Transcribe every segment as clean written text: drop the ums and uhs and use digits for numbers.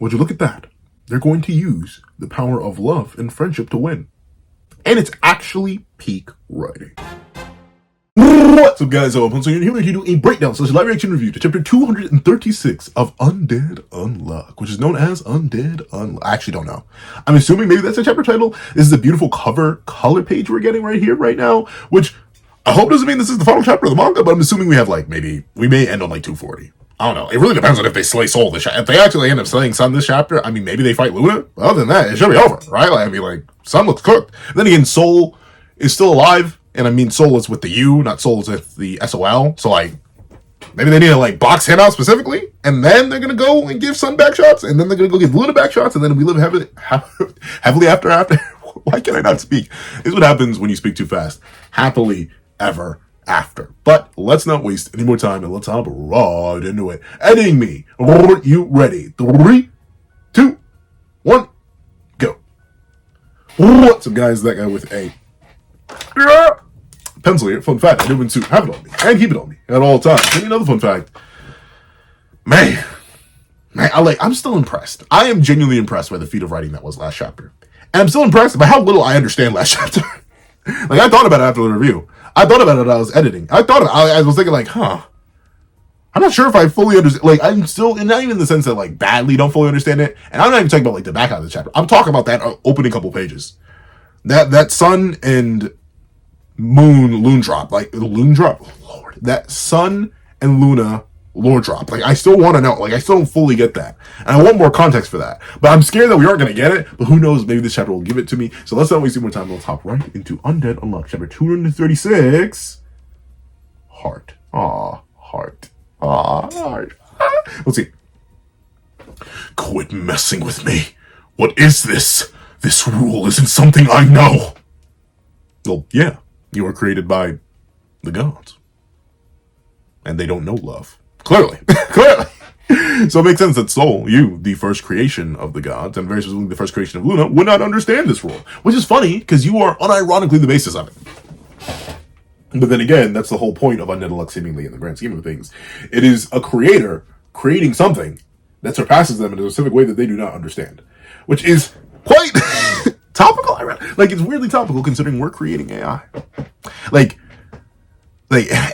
Would you look at that? They're going to use the power of love and friendship to win. And it's actually peak writing. What's up, guys? I'm here to do a breakdown / live reaction review to chapter 236 of Undead Unluck, which is known as Undead Unluck. I actually don't know. I'm assuming maybe that's a chapter title. This is the beautiful cover color page we're getting right here, right now, which I hope doesn't mean this is the final chapter of the manga, but I'm assuming we have we may end on 240. I don't know. It really depends on if they slay Soul this chapter. If they actually end up slaying Sun this chapter, I mean, maybe they fight Luna. But other than that, it should be over, right? Sun looks cooked. Then again, Soul is still alive. And I mean, Soul is with the U, not Soul is with the SOL. So, maybe they need to, box him out specifically. And then they're going to go and give Sun back shots. And then they're going to go give Luna back shots. And then we live heavily after. Why can I not speak? This is what happens when you speak too fast. Happily ever after. But let's not waste any more time. And let's hop right into it. Editing me. Are you ready? 3, 2, 1, go. What's up, guys? That guy with a pencil here. Fun fact, I do to have it on me and keep it on me at all times. And another fun fact, man, I'm still impressed. I am genuinely impressed by the feat of writing that was last chapter, and I'm still impressed by how little I understand last chapter. I thought about it after the review. I thought about it as I was editing. I was thinking I'm not sure if I fully understand. I'm still, and not even in the sense that badly don't fully understand it. And I'm not even talking about the back half of the chapter. I'm talking about that opening couple pages. That Sun and Moon Loon drop, Loon drop, oh, Lord, that Sun and Luna lore drop. I still want to know. I still don't fully get that, and I want more context for that. But I'm scared that we aren't going to get it. But who knows? Maybe this chapter will give it to me. So let's not waste any more time. Let's hop right into Undead Unluck, chapter 236. Heart. Heart. Heart. Let's see. Quit messing with me. What is this? This rule isn't something I know. Well, yeah, you were created by the gods. And they don't know love. Clearly. Clearly. So it makes sense that Soul, you, the first creation of the gods, and very specifically the first creation of Luna, would not understand this rule. Which is funny, because you are unironically the basis of it. But then again, that's the whole point of Undead Unluck, seemingly, in the grand scheme of things. It is a creator creating something that surpasses them in a specific way that they do not understand. Which is quite topical. It's weirdly topical considering we're creating AI. I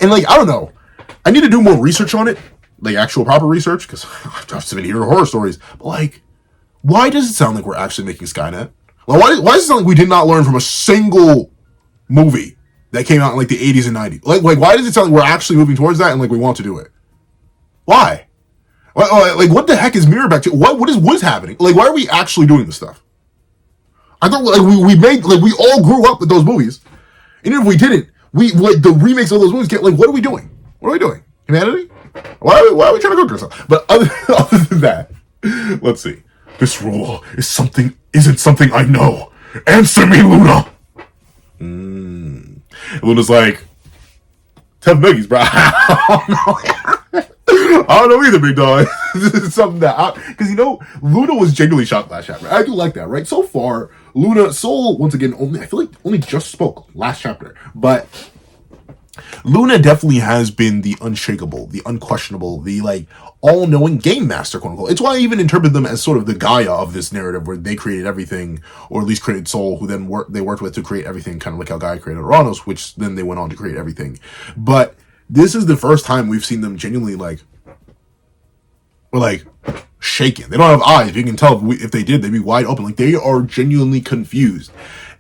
don't know. I need to do more research on it, actual proper research, because I've just been hearing horror stories. But why does it sound like we're actually making Skynet? Why does it sound like we did not learn from a single movie that came out in the 80s and 90s? Why does it sound like we're actually moving towards that and we want to do it? Why? What the heck is mirror back to? What is happening? Why are we actually doing this stuff? I thought we all grew up with those movies, and even if we didn't, the remakes of those movies get what are we doing? What are we doing? Humanity? Why are we trying to cook ourselves? But other than that, let's see. This rule isn't something I know. Answer me, Luna. Luna's like, tough noogies, bro. I don't know either, big dog. This is something that because Luna was genuinely shocked last chapter. I do like that, right? So far, Soul once again only just spoke last chapter, but Luna definitely has been the unshakable, the unquestionable, the all-knowing game master, quote unquote. It's why I even interpret them as sort of the Gaia of this narrative, where they created everything, or at least created Soul, who then they worked with to create everything, kind of like how Gaia created Uranus, which then they went on to create everything. But this is the first time we've seen them genuinely shaken. They don't have eyes. You can tell if they did, they'd be wide open. They are genuinely confused,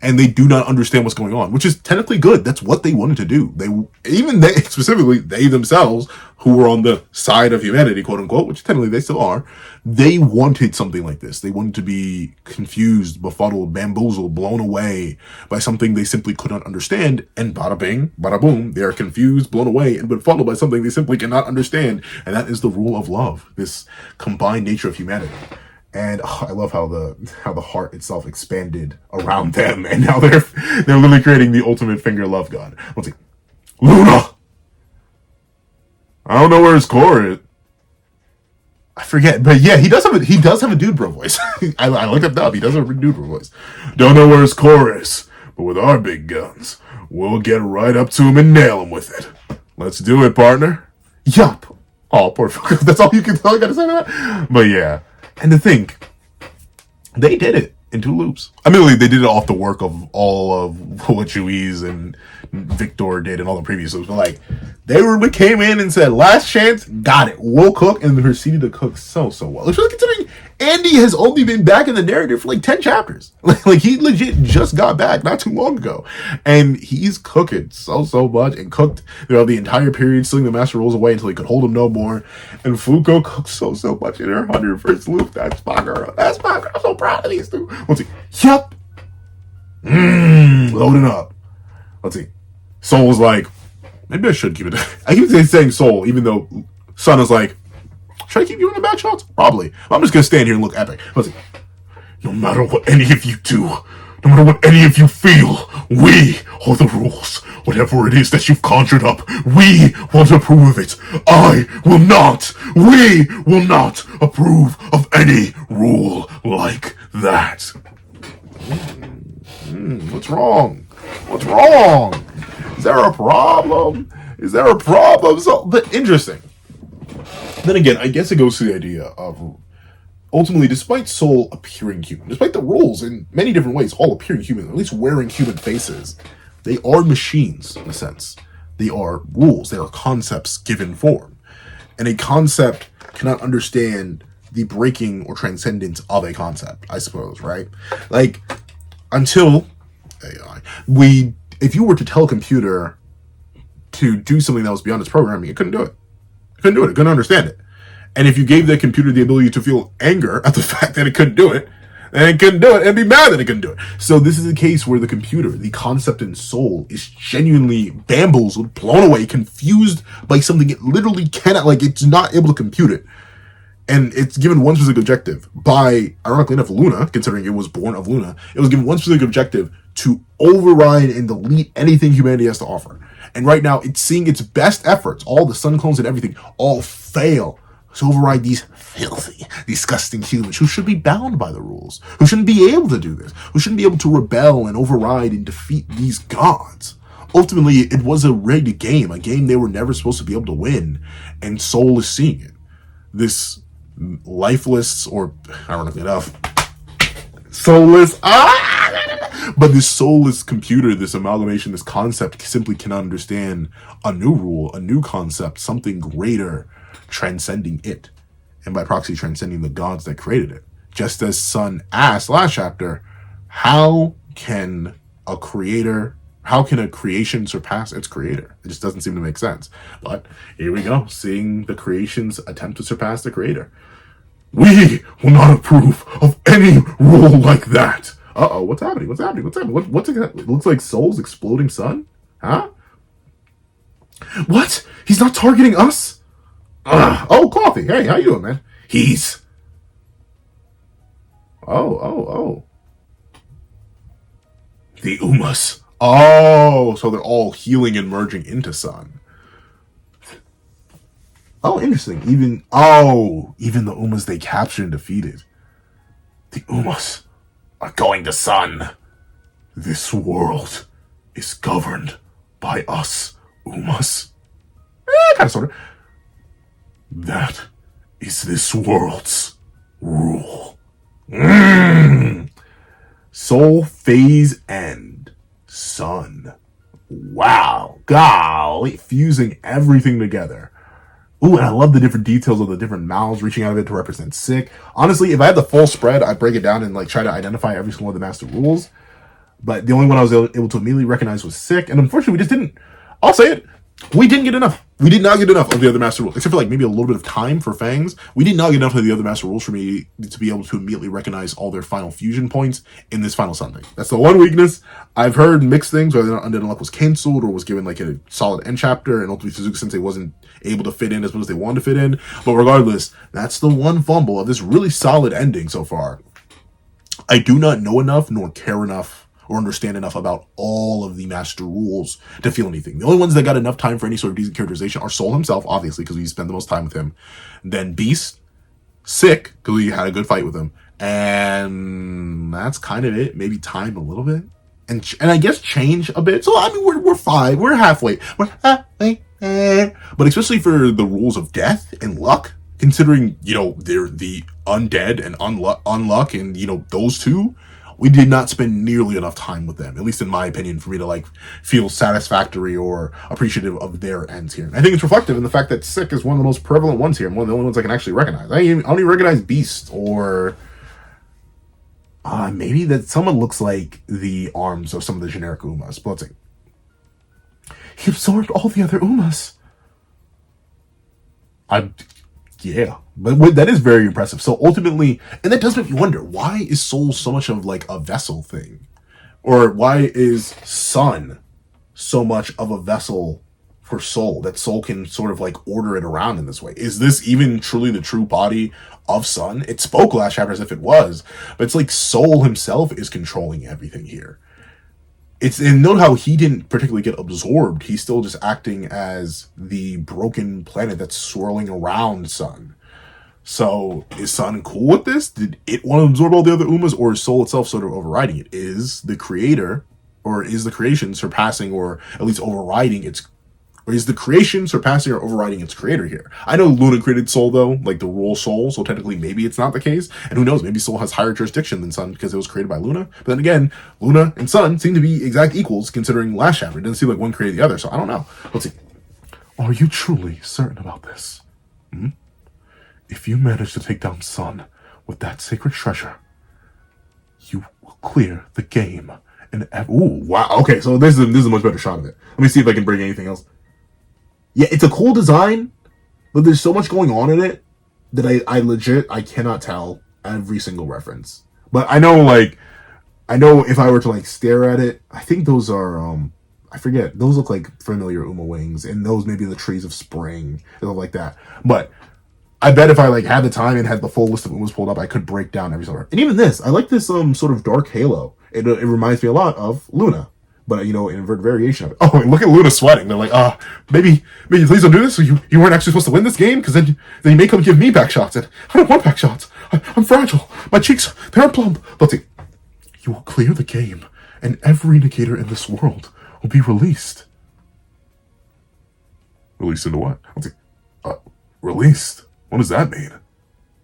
and they do not understand what's going on, which is technically good. That's what they wanted to do. They themselves, who were on the side of humanity, quote unquote, which technically they still are, they wanted something like this. They wanted to be confused, befuddled, bamboozled, blown away by something they simply could not understand. And bada bing, bada boom, they are confused, blown away, and befuddled by something they simply cannot understand. And that is the rule of love, this combined nature of humanity. And I love how the heart itself expanded around them, and now they're literally creating the ultimate finger love god. Let's see, Luna. I don't know where his core is. I forget, but yeah, he does have a dude bro voice. I looked up that. He does have a dude bro voice. Don't know where his core is, but with our big guns, we'll get right up to him and nail him with it. Let's do it, partner. Yup. Oh, poor fuck. That's all you gotta say to that? But yeah. And to think, they did it in 2 loops. I mean, they did it off the work of all of what Juiz and Victor did in all the previous loops. But like, they came in and said, last chance, got it, we'll cook, and proceeded to cook so well. Especially considering Andy has only been back in the narrative for like 10 chapters. Like he legit just got back not too long ago. And he's cooking so much, and cooked the entire period, stealing the master rules away until he could hold them no more. And Fuuko cooked so much in her 101st loop. That's my girl. That's my girl. I'm so proud of these two. Let's see. Yup. Loading up. Let's see. Soul was like, maybe I should keep it. I keep saying Soul, even though Sun is like, should I keep giving the back shots? Probably. I'm just going to stand here and look epic. Let's see. No matter what any of you do, no matter what any of you feel, we are the rules. Whatever it is that you've conjured up, we won't approve of it. I will not. We will not approve of any rule like that. What's wrong? What's wrong? Is there a problem? Is there a problem? So, but interesting. Then again, I guess it goes to the idea of ultimately, despite Soul appearing human, despite the rules in many different ways all appearing human, at least wearing human faces, they are machines in a sense. They are rules. They are concepts given form. And a concept cannot understand the breaking or transcendence of a concept, I suppose, right? Like, until AI, if you were to tell a computer to do something that was beyond its programming, it couldn't do it. It couldn't do it. It couldn't understand it. And if you gave the computer the ability to feel anger at the fact that it couldn't do it, then it couldn't do it, and be mad that it couldn't do it. So this is a case where the computer, the concept in Soul, is genuinely bamboozled, blown away, confused by something it literally cannot, like, it's not able to compute it. And it's given one specific objective by, ironically enough, Luna, considering it was born of Luna. It was given one specific objective to override and delete anything humanity has to offer. And right now, it's seeing its best efforts, all the sun clones and everything, all fail to override these filthy, disgusting humans who should be bound by the rules, who shouldn't be able to do this, who shouldn't be able to rebel and override and defeat these gods. Ultimately, it was a rigged game, a game they were never supposed to be able to win, and Soul is seeing it. This lifeless, or ironically enough, soulless, but this soulless computer, this amalgamation, this concept simply cannot understand a new rule, a new concept, something greater transcending it, and by proxy transcending the gods that created it. Just as Sun asked last chapter, how can a creation surpass its creator? It just doesn't seem to make sense. But here we go, seeing the creation's attempt to surpass the creator. We will not approve of any rule like that. Uh-oh, what's happening? What's happening? What's happening? What's it looks like Soul's exploding sun? Huh? What? He's not targeting us? Oh, Coffee. Hey, how you doing, man? He's... Oh. The Umas. Oh, so they're all healing and merging into Sun. Oh, interesting. Even the Umas they captured and defeated. The Umas are going to Sun. This world is governed by us, Umas. Kind of, sort of. That is this world's rule. Soul phase end. Sun. Wow. Golly. Fusing everything together. Ooh, and I love the different details of the different mouths reaching out of it to represent sick. Honestly, if I had the full spread, I'd break it down and like try to identify every single one of the master rules. But the only one I was able to immediately recognize was sick. And unfortunately, we just didn't. I'll say it. We didn't get enough. We did not get enough of the other master rules, except for like maybe a little bit of time for Fangs. We did not get enough of the other master rules for me to be able to immediately recognize all their final fusion points in this final Sunday. That's the one weakness. I've heard mixed things, whether or not Undead Unluck was canceled or was given like a solid end chapter, and ultimately Suzuki Sensei wasn't able to fit in as much as they wanted to fit in. But regardless, that's the one fumble of this really solid ending so far. I do not know enough nor care enough or understand enough about all of the master rules to feel anything. The only ones that got enough time for any sort of decent characterization are Soul himself, obviously, because we spend the most time with him. Then Beast, Sick, because we had a good fight with him. And that's kind of it. Maybe time a little bit. And I guess change a bit. So, I mean, we're fine. We're halfway. We're halfway there. But especially for the rules of death and luck, considering, they're the Undead and Unluck, and, those two, we did not spend nearly enough time with them, at least in my opinion, for me to, feel satisfactory or appreciative of their ends here. And I think it's reflective in the fact that Sick is one of the most prevalent ones here, and one of the only ones I can actually recognize. I don't even recognize Beast, or maybe that someone looks like the arms of some of the generic Umas, but let's see. He absorbed all the other Umas. Yeah, but that is very impressive. So ultimately, and that does make you wonder, why is Soul so much of a vessel thing? Or why is Sun so much of a vessel for Soul, that Soul can sort of order it around in this way? Is this even truly the true body of Sun? It spoke last chapter as if it was, but it's like Soul himself is controlling everything here. And note how he didn't particularly get absorbed. He's still just acting as the broken planet that's swirling around Sun. So is Sun cool with this? Did it want to absorb all the other Umas, or is Soul itself sort of overriding it? Is the creator, or is the creation surpassing, or at least overriding its, or is the creation surpassing or overriding its creator here? I know Luna created Soul, though, the rule Soul, so technically maybe it's not the case. And who knows, maybe Soul has higher jurisdiction than Sun because it was created by Luna. But then again, Luna and Sun seem to be exact equals considering last chapter. It doesn't seem like one created the other, so I don't know. Let's see. Are you truly certain about this? If you manage to take down Sun with that sacred treasure, you will clear the game. And ooh, wow. Okay, so this is a much better shot of it. Let me see if I can bring anything else. Yeah, it's a cool design, but there's so much going on in it that I cannot tell every single reference. But I know if I were to stare at it, I think those are I forget. Those look like familiar Uma wings, and those may be the trees of spring, stuff like that. But I bet if I had the time and had the full list of Umas pulled up, I could break down every sort. And even this, I like this sort of dark halo. It reminds me a lot of Luna. But, an inverted variation of it. Oh, and look at Luna sweating. They're like, maybe please don't do this. So you weren't actually supposed to win this game? Because then you may come give me back shots. And I don't want back shots. I'm fragile. My cheeks, they're plump. Let's see. You will clear the game, and every indicator in this world will be released. Released into what? Let's see. Released? What does that mean?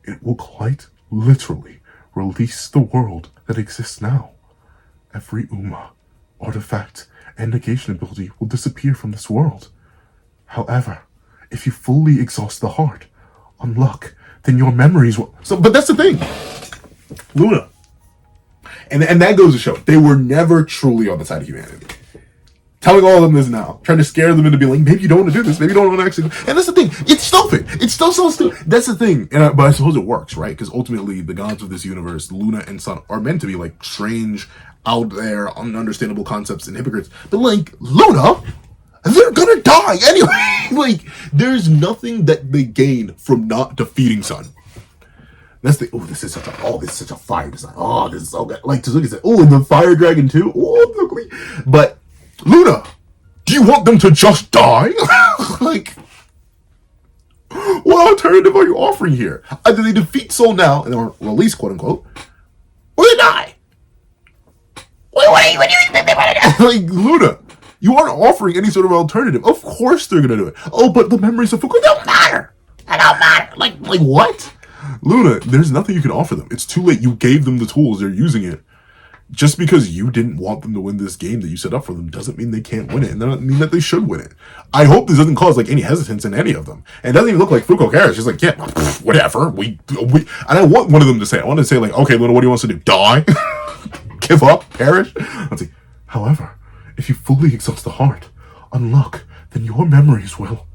It will quite literally release the world that exists now. Every Uma, artifact, and negation ability will disappear from this world. However, if you fully exhaust the heart, unluck, then your memories will... But that's the thing. Luna. And that goes to show, they were never truly on the side of humanity. Telling all of them this now. Trying to scare them into being like, maybe you don't want to do this. Maybe you don't want to actually... And that's the thing. It's stupid. It's still so stupid. That's the thing. But I suppose it works, right? Because ultimately, the gods of this universe, Luna and Sun, are meant to be strange, out there, ununderstandable concepts and hypocrites. But Luna, they're gonna die anyway. There's nothing that they gain from not defeating Sun. That's this is such a fire design. Oh, this is so good. Tsuzuki said, and the fire dragon too. Oh, ugly. But Luna, do you want them to just die? What alternative are you offering here? Either they defeat Soul now and are released, quote unquote, or they die. What do you think they want to do? Luna, you aren't offering any sort of alternative. Of course they're gonna do it. Oh, but the memories of Fuuko don't matter. They don't matter. What? Luna, there's nothing you can offer them. It's too late. You gave them the tools. They're using it. Just because you didn't want them to win this game that you set up for them doesn't mean they can't win it, and doesn't mean that they should win it. I hope this doesn't cause any hesitance in any of them. And it doesn't even look like Fuuko cares. She's yeah, whatever. We and I want one of them to say. I want to say okay, Luna, what do you want us to do? Die? Give up? Perish? Let's see. However, if you fully exhaust the heart, unluck, then your memories will.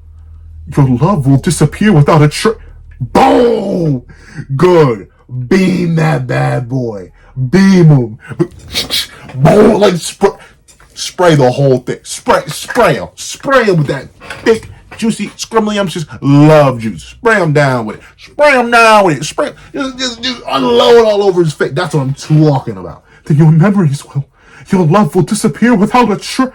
Your love will disappear without a Boom! Good. Beam that bad boy. Beam him. Boom! Spray the whole thing. Spray him. Spray him with that thick, juicy, scrumbly-umptious love juice. Spray him down with it. Spray him down with it. Spray. Just unload all over his face. That's what I'm talking about. Then your memories will. Your love will disappear without a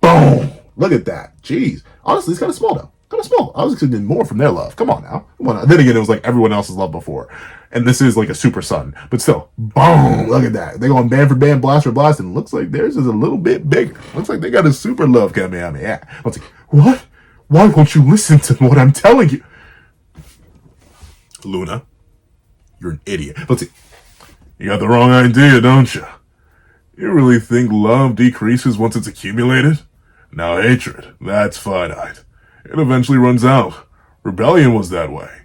Boom! Look at that. Jeez. Honestly, it's kind of small, though. Kind of small. I was expecting more from their love. Come on now. Then again, it was everyone else's love before. And this is a super sun. But still, boom! Look at that. They're going band for band, blast for blast, and it looks like theirs is a little bit bigger. Looks like they got a super love coming at me. Yeah. Let's see. What? Why won't you listen to what I'm telling you? Luna, you're an idiot. Let's see. You got the wrong idea, don't you? You really think love decreases once it's accumulated? Now hatred, that's finite. It eventually runs out. Rebellion was that way.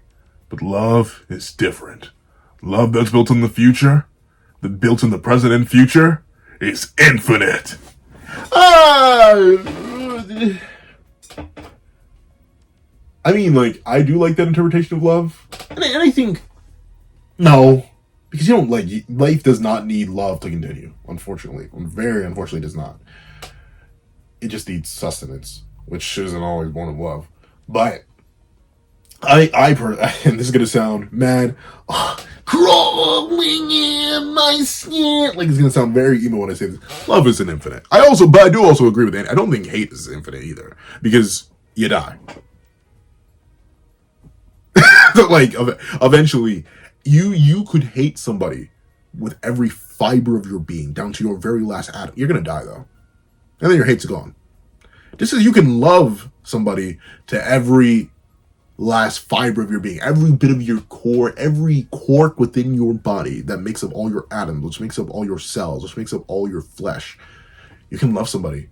But love is different. Love that's built in the future, that built in the present and future, is infinite. I mean, like, I do like that interpretation of love. And I think, no. Because you don't, like, life does not need love to continue, unfortunately. Very unfortunately does not. It just needs sustenance, which isn't always one of love. But, and this is going to sound mad, crawling in my skin. Like, it's going to sound very emo when I say this. Love isn't infinite. But I do also agree with Andy. I don't think hate is infinite either. Because you die. Like, eventually, you could hate somebody with every fiber of your being, down to your very last atom. You're going to die, though. And then your hate's gone. Just as you can love somebody to every last fiber of your being, every bit of your core, every quark within your body that makes up all your atoms, which makes up all your cells, which makes up all your flesh. You can love somebody.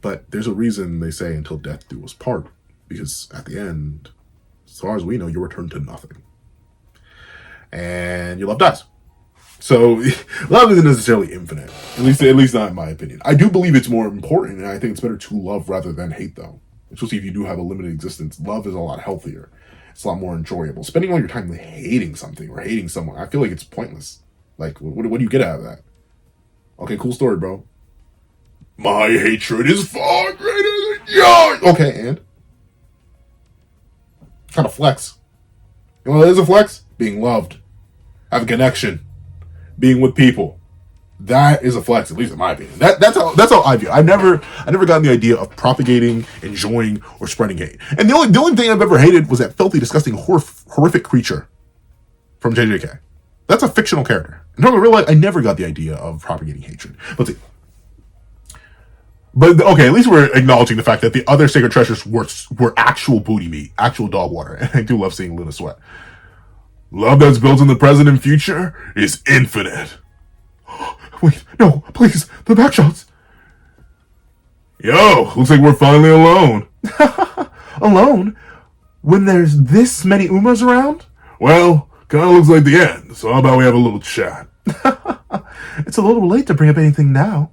But there's a reason they say until death do us part. Because at the end, as far as we know, you return to nothing. And your love dies. So love isn't necessarily infinite. At least not in my opinion. I do believe it's more important, and I think it's better to love rather than hate, though. Especially if you do have a limited existence. Love is a lot healthier. It's a lot more enjoyable. Spending all your time hating something or hating someone, I feel like it's pointless. Like, what do you get out of that? Okay, cool story, bro. My hatred is far greater than yours. Okay, and? Kind of flex. You know what is a flex? Being loved. Have a connection. Being with people. That is a flex, at least in my opinion. That's how I view it. I never gotten the idea of propagating, enjoying, or spreading hate. And the only thing I've ever hated was that filthy, disgusting, horrific creature from JJK. That's a fictional character. In terms of real life, I never got the idea of propagating hatred. Let's see. But okay, at least we're acknowledging the fact that the other sacred treasures were actual booty meat, actual dog water. And I do love seeing Luna sweat. Love that's built in the present and future is infinite. Wait, no, please, the back shots. Yo, looks like we're finally alone. Alone? When there's this many Umas around? Well, kinda looks like the end, so how about we have a little chat? It's a little late to bring up anything now.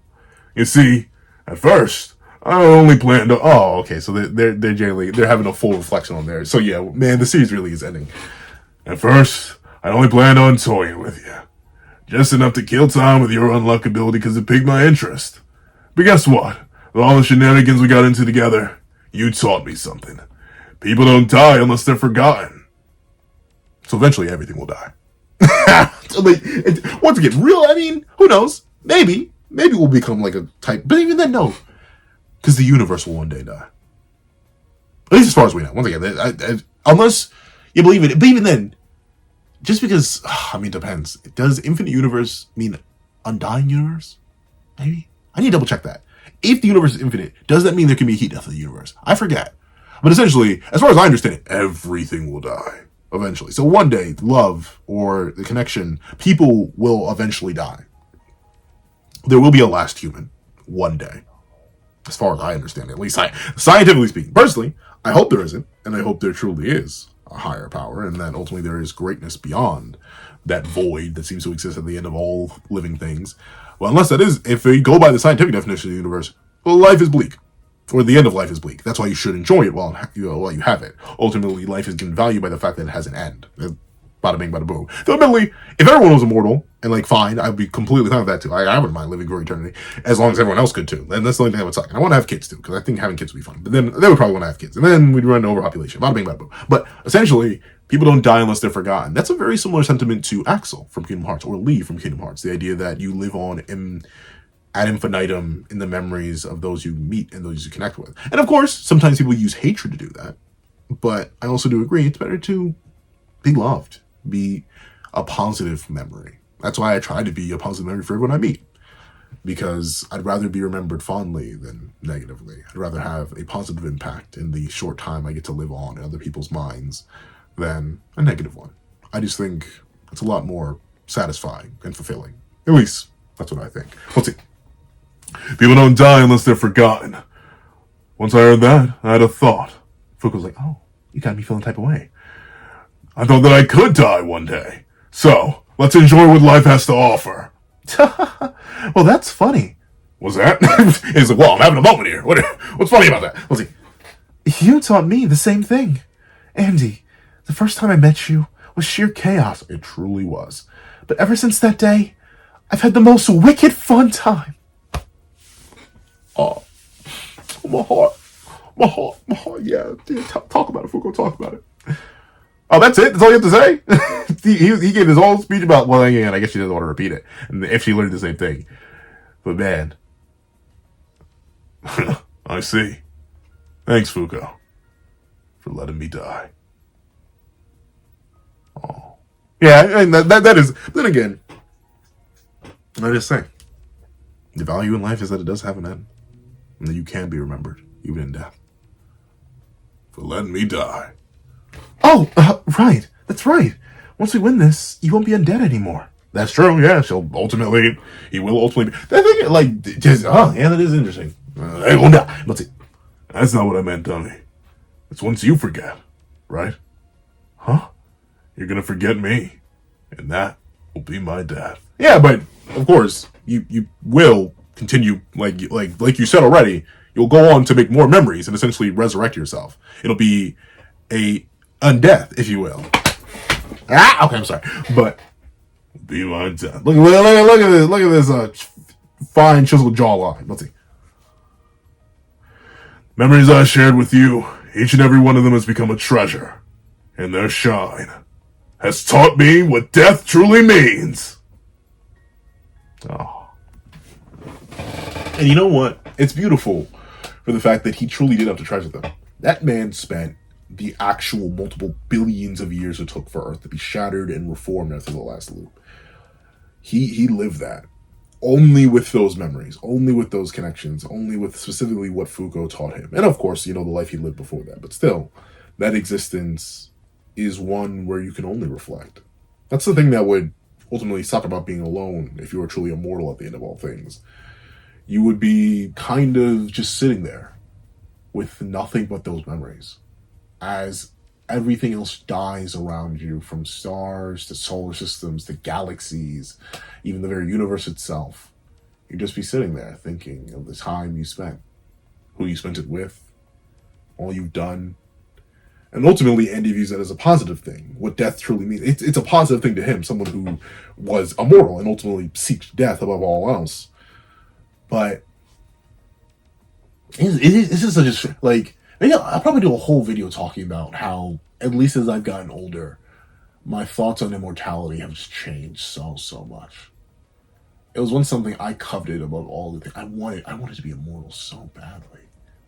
You see, at first, I only planned to... Oh, okay, so they're having a full reflection on there. So yeah, man, the series really is ending. At first, I only planned on toying with you. Just enough to kill time with your unluck ability because it piqued my interest. But guess what? With all the shenanigans we got into together, you taught me something. People don't die unless they're forgotten. So eventually everything will die. So once again, real, I mean, who knows? Maybe we'll become like a type, but even then, no. Because the universe will one day die. At least as far as we know. Once again, unless you believe it, but even then, just because, I mean, it depends. Does infinite universe mean undying universe? Maybe. I need to double check that. If the universe is infinite, does that mean there can be a heat death of the universe? I forget. But essentially, as far as I understand it, everything will die eventually. So one day, love or the connection, people will eventually die. There will be a last human one day. As far as I understand it, at least scientifically speaking. Personally, I hope there isn't, and I hope there truly is a higher power, and that ultimately there is greatness beyond that void that seems to exist at the end of all living things. Well, unless that is, if we go by the scientific definition of the universe, well, life is bleak. Or the end of life is bleak. That's why you should enjoy it while you have it. Ultimately, life is given value by the fact that it has an end. Bada bing, bada boom. Though, admittedly, if everyone was immortal, and like, fine, I'd be completely fine with that too. I wouldn't mind living for eternity, as long as everyone else could too. And that's the only thing that would suck. And I want to have kids too, because I think having kids would be fun. But then they would probably want to have kids. And then we'd run into overpopulation. Bada bing, bada boom. But essentially, people don't die unless they're forgotten. That's a very similar sentiment to Axel from Kingdom Hearts, or Lee from Kingdom Hearts. The idea that you live on ad infinitum in the memories of those you meet and those you connect with. And of course, sometimes people use hatred to do that. But I also do agree, it's better to be loved, be a positive memory. That's why I try to be a positive memory for everyone I meet. Because I'd rather be remembered fondly than negatively. I'd rather have a positive impact in the short time I get to live on in other people's minds than a negative one. I just think it's a lot more satisfying and fulfilling. At least, that's what I think. Let's see. People don't die unless they're forgotten. Once I heard that, I had a thought. Fuuko's like, oh, you got me feeling type of way. I thought that I could die one day. So, let's enjoy what life has to offer. Well, that's funny. What's that? He's like, well, I'm having a moment here. What's funny about that? Let's see. You taught me the same thing. Andy, the first time I met you was sheer chaos. It truly was. But ever since that day, I've had the most wicked fun time. Oh, my heart, yeah. Talk about it, Fuuko, talk about it. Oh, that's it? That's all you have to say? he gave his whole speech about, well, again, I guess she doesn't want to repeat it. And if she learned the same thing. But man. I see. Thanks, Fuuko, for letting me die. Oh. Yeah, and that is, then again, I just say, the value in life is that it does have an end. And that you can be remembered, even in death. For letting me die. Oh, right. That's right. Once we win this, you won't be undead anymore. That's true, yeah. He will ultimately be. That thing, like, just, yeah, that is interesting. Hey, won't die. Let's see. That's not what I meant, Donnie. It's once you forget, right? Huh? You're gonna forget me. And that will be my death. Yeah, but, of course, you will continue, like you said already, you'll go on to make more memories and essentially resurrect yourself. It'll be a undeath, if you will. Okay, I'm sorry, but be my death. Look at this fine chiseled jawline. Let's see. Memories I shared with you, each and every one of them has become a treasure, and their shine has taught me what death truly means. Oh. And you know what? It's beautiful for the fact that he truly did have to treasure them. That man spent the actual multiple billions of years it took for Earth to be shattered and reformed after the last loop. He lived that. Only with those memories, only with those connections, only with specifically what Fuuko taught him. And of course, the life he lived before that. But still, that existence is one where you can only reflect. That's the thing that would ultimately suck about being alone if you were truly immortal at the end of all things. You would be kind of just sitting there with nothing but those memories as everything else dies around you, from stars to solar systems to galaxies, even the very universe itself. You'd just be sitting there thinking of the time you spent, who you spent it with, all you've done. And ultimately, Andy views that as a positive thing. What death truly means. It's a positive thing to him, someone who was immortal and ultimately seeks death above all else. But this is such a, like, maybe I'll probably do a whole video talking about how, at least as I've gotten older, my thoughts on immortality have just changed so much. It was once something I coveted above all the things. I wanted to be immortal so badly.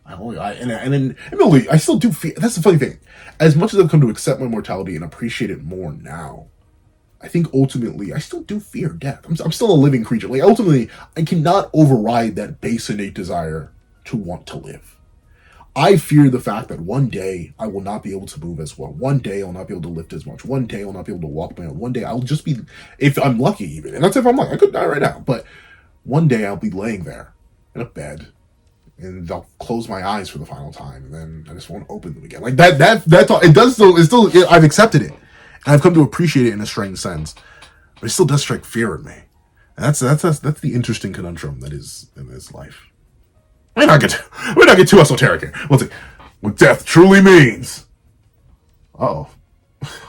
I still do feel, that's the funny thing. As much as I've come to accept my mortality and appreciate it more now, I think ultimately I still do fear death. I'm still a living creature. Like, ultimately, I cannot override that base innate desire to want to live. I fear the fact that one day I will not be able to move as well. One day I'll not be able to lift as much. One day I'll not be able to walk my own. One day I'll just be, if I'm lucky even, and that's if I'm lucky, I could die right now, but one day I'll be laying there in a bed and I'll close my eyes for the final time and then I just won't open them again. Like that's all, I've accepted it. And I've come to appreciate it in a strange sense, but it still does strike fear in me. And that's the interesting conundrum that is in this life. We're not get too esoteric here. Let's see what death truly means. Oh,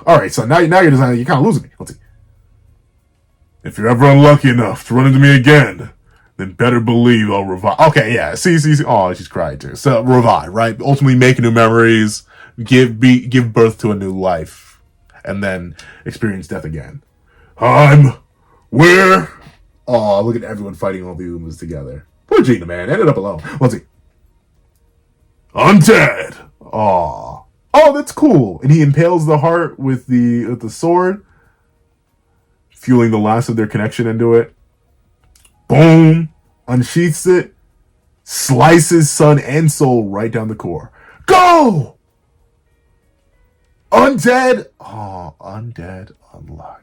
all right. So now you're kind of losing me. Let's see. If you're ever unlucky enough to run into me again, then better believe I'll revive. Okay, yeah. See. Oh, she's crying too. So revive, right? Ultimately, make new memories, give birth to a new life, and then experience death again. Where? Oh, look at everyone fighting all the Umas together. Poor Gina, man. Ended up alone. Let's see. Undead. Oh, that's cool. And he impales the heart with the sword, fueling the last of their connection into it. Boom. Unsheaths it. Slices sun and soul right down the core. Go! Undead. Oh, Undead Unluck.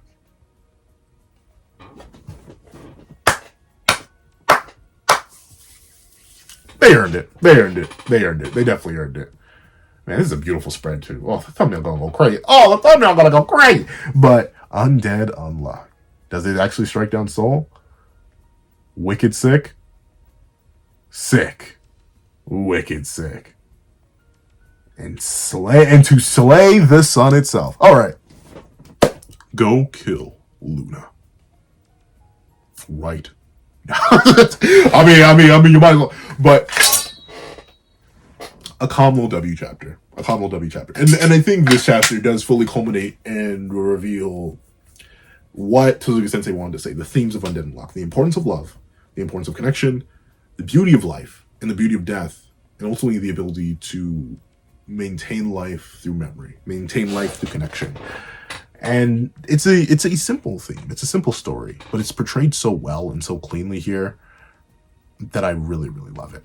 They earned it. They earned it. They earned it. They definitely earned it. Man, this is a beautiful spread too. Oh, the thumbnail gonna go crazy. Oh, the thumbnail gonna go crazy. But Undead Unluck. Does it actually strike down Soul? Wicked sick. Sick. Wicked sick. And to slay the sun itself. All right. Go kill Luna. Right. I mean, you might as well. But a calm little W chapter. A calm little W chapter. And I think this chapter does fully culminate and reveal what Tozuki Sensei wanted to say. The themes of Undead Unluck. The importance of love. The importance of connection. The beauty of life. And the beauty of death. And ultimately the ability to maintain life through memory. Maintain life through connection. And it's a simple theme. It's a simple story. But it's portrayed so well and so cleanly here that I really, really love it.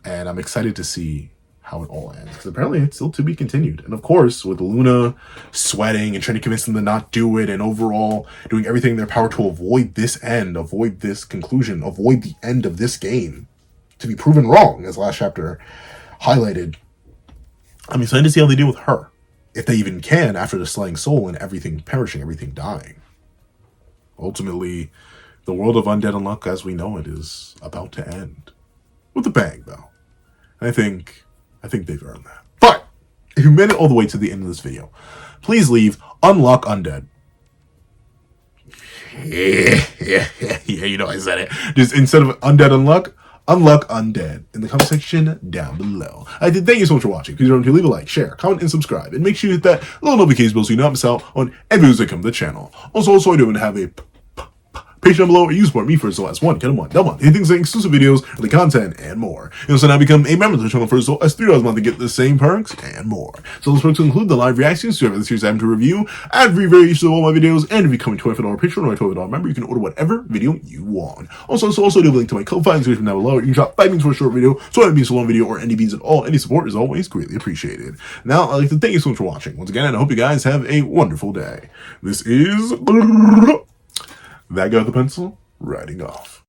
And I'm excited to see how it all ends. Because apparently it's still to be continued. And of course, with Luna sweating and trying to convince them to not do it, and overall doing everything in their power to avoid this end, avoid this conclusion, avoid the end of this game, to be proven wrong, as last chapter highlighted. I'm excited to see how they deal with her. If they even can, after the slaying Soul and everything perishing, everything dying. Ultimately, the world of Undead Unluck as we know it is about to end. With a bang, though. And I think they've earned that. But, if you made it all the way to the end of this video, please leave Unluck Undead. Yeah, you know I said it. Just instead of Undead Unluck, Unluck Undead in the comment section down below. Thank you so much for watching. Please remember to leave a like, share, comment, and subscribe. And make sure you hit that little notification bell so you don't miss out on any videos that come to the channel. Also, I do have a page down below where you support me for as low as $1, get a month, double month, things like exclusive videos, early content, and more. You also now become a member of the channel for as low as $3 a month to get the same perks and more. So those perks include the live reactions to every series I have to review, ad-free variations of all my videos, and if you become a $25 Patreon or a $12 member, you can order whatever video you want. Also do have a link to my Ko-Fi description down below. You can drop 5 beans for a short video, so it beans for a long video, or any beans at all. Any support is always greatly appreciated. Now, I'd like to thank you so much for watching once again, and I hope you guys have a wonderful day. This is that guy with the pencil. Riding off.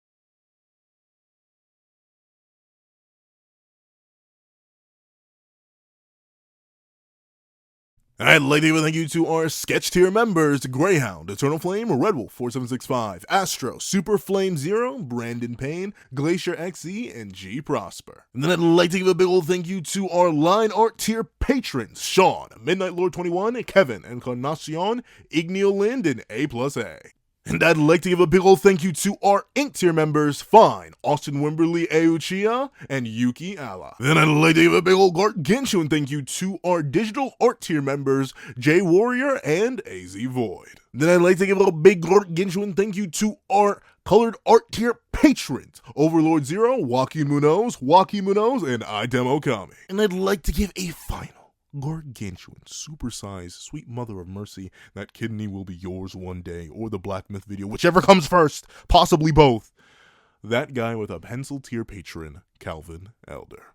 I'd like to give a thank you to our sketch tier members: Greyhound, Eternal Flame, Red Wolf 4765, Astro, Super Flame Zero, Brandon Payne, Glacier XE, and G Prosper. And then I'd like to give a big old thank you to our line art tier patrons: Sean, Midnight Lord 21, Kevin, Encarnacion, Igneo Lind, and A+A. And I'd like to give a big ol' thank you to our Ink tier members: Fine, Austin Wimberly Euchia, and Yuki Alla. Then I'd like to give a big ol' gargantuan thank you to our digital art tier members: Jay Warrior and AZ Void. Then I'd like to give a big gargantuan thank you to our colored art tier patrons: Overlord Zero, Joaquin Munoz, and Item Okami. And I'd like to give a final gargantuan, supersized, sweet mother of mercy, that kidney will be yours one day, or the Black Myth video, whichever comes first, possibly both. That guy with a pencil tier patron, Calvin Elder.